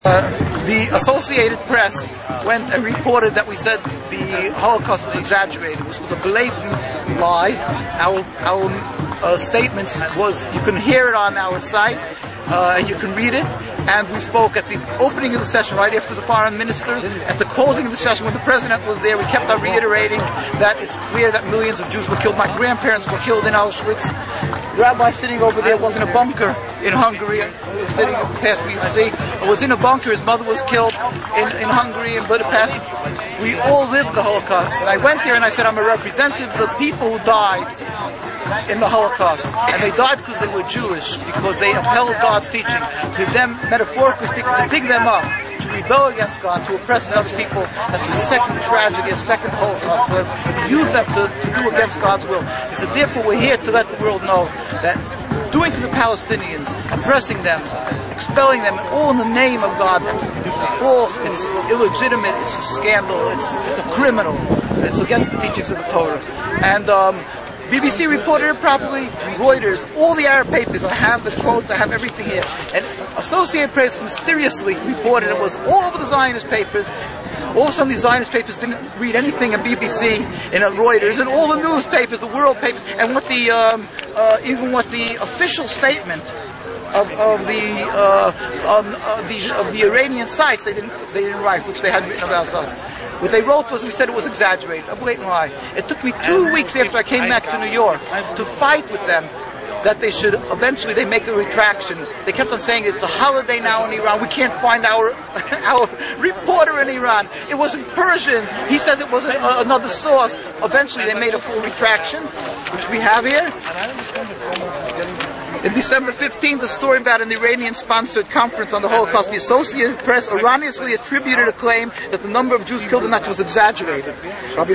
The Associated Press went and reported that we said the Holocaust was exaggerated, which was a blatant lie. Our statements was, you can hear it on our site, and you can read it. And we spoke at the opening of the session, right after the foreign minister, at the closing of the session when the president was there. We kept on reiterating that it's clear that millions of Jews were killed. My grandparents were killed in Auschwitz. The rabbi sitting over there was in a bunker in Hungary, sitting past BBC. Was in a bunker. His mother was killed in Hungary, in Budapest. We all lived the Holocaust. And I went there and I said, I'm a representative of the people who died in the Holocaust. And they died because they were Jewish, because they upheld God's teaching. To them, metaphorically speaking, to dig them up, to rebel against God, to oppress other people, that's a second tragedy, a second Holocaust. So use them to do against God's will. And so therefore we're here to let the world know that doing to the Palestinians, oppressing them, expelling them, all in the name of God, it's false, it's illegitimate, it's a scandal, it's a criminal, it's against the teachings of the Torah. And BBC reported it properly, Reuters, all the Arab papers, I have the quotes, I have everything here. And Associated Press mysteriously reported it was all over the Zionist papers. All of a sudden the Zionist papers didn't read anything in BBC, in Reuters, and all the newspapers, the world papers, and what the even what the official statement of the Iranian sites they didn't write, which they had written about us. What they wrote was, we said it was exaggerated, a blatant lie. It took me 2 weeks after I came back to New York to fight with them that they should eventually they make a retraction. They kept on saying it's a holiday now in Iran. We can't find our reporter in Iran. It was in Persian. He says it was another source. Eventually they made a full retraction, which we have here. In December 15th, a story about an Iranian-sponsored conference on the Holocaust. The Associated Press erroneously attributed a claim that the number of Jews killed in Nazis was exaggerated. Rabbi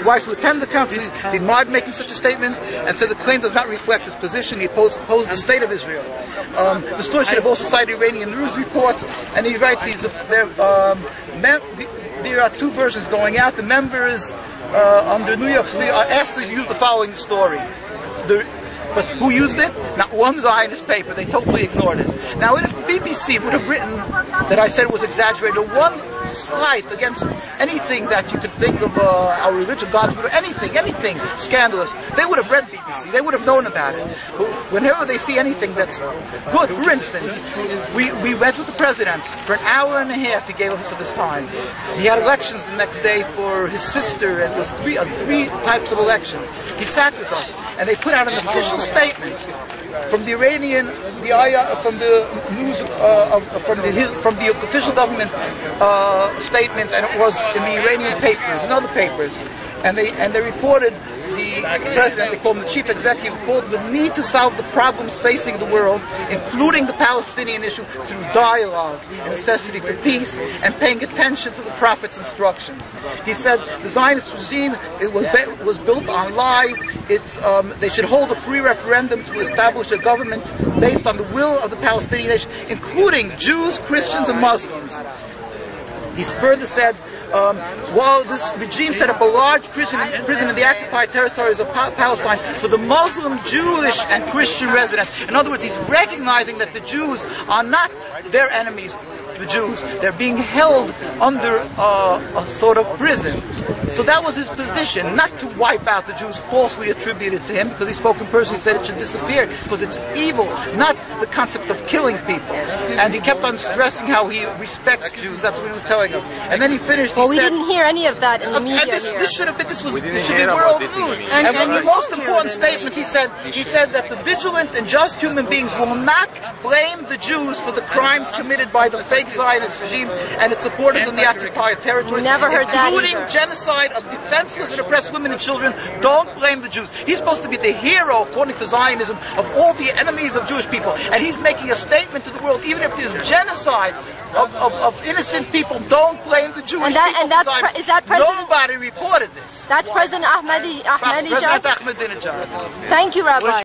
Weiss, who attended the conference, denied making such a statement and said the claim does not reflect his position. He opposed the state of Israel. The story should have also cited Iranian news reports, and he writes there are two versions going out. The members under New York City are asked to use the following story. But who used it? Not one Zionist paper. They totally ignored it. Now, if BBC would have written that I said it was exaggerated, or one slight against anything that you could think of our religion, God's will, anything scandalous, they would have read BBC. They would have known about it. But whenever they see anything that's good, for instance, we went with the president for an hour and a half. He gave us this time. He had elections the next day for his sister, and it was three types of elections. He sat with us, and they put out an official statement from the Iranian, from the news, from the official government statement, and it was in the Iranian papers and other papers, and they reported the president, they called him the chief executive, called the need to solve the problems facing the world, including the Palestinian issue, through dialogue and necessity for peace and paying attention to the prophet's instructions. He said the Zionist regime was built on lies. They should hold a free referendum to establish a government based on the will of the Palestinian nation, including Jews, Christians, and Muslims. He further said, while this regime set up a large prison in the occupied territories of Palestine for the Muslim, Jewish, and Christian residents. In other words, he's recognizing that the Jews are not their enemies, the Jews. They're being held under a sort of prison. So that was his position, not to wipe out the Jews falsely attributed to him, because he spoke in person, he said it should disappear, because it's evil, not the concept of killing people. And he kept on stressing how he respects Jews, that's what he was telling us. And then he finished, we didn't hear any of that in the media here. This should be world news. And the most important statement he said that the vigilant and just human beings will not blame the Jews for the crimes committed by the fake Zionist regime and its supporters in the occupied territories, including genocide of defenseless and oppressed women and children. Don't blame the Jews. He's supposed to be the hero, according to Zionism, of all the enemies of Jewish people. And he's making a statement to the world, even if there's genocide of innocent people, don't blame the Jewish people. Is that President? Nobody reported this. That's President Ahmadinejad. President Ahmadinejad. Thank you, Rabbi.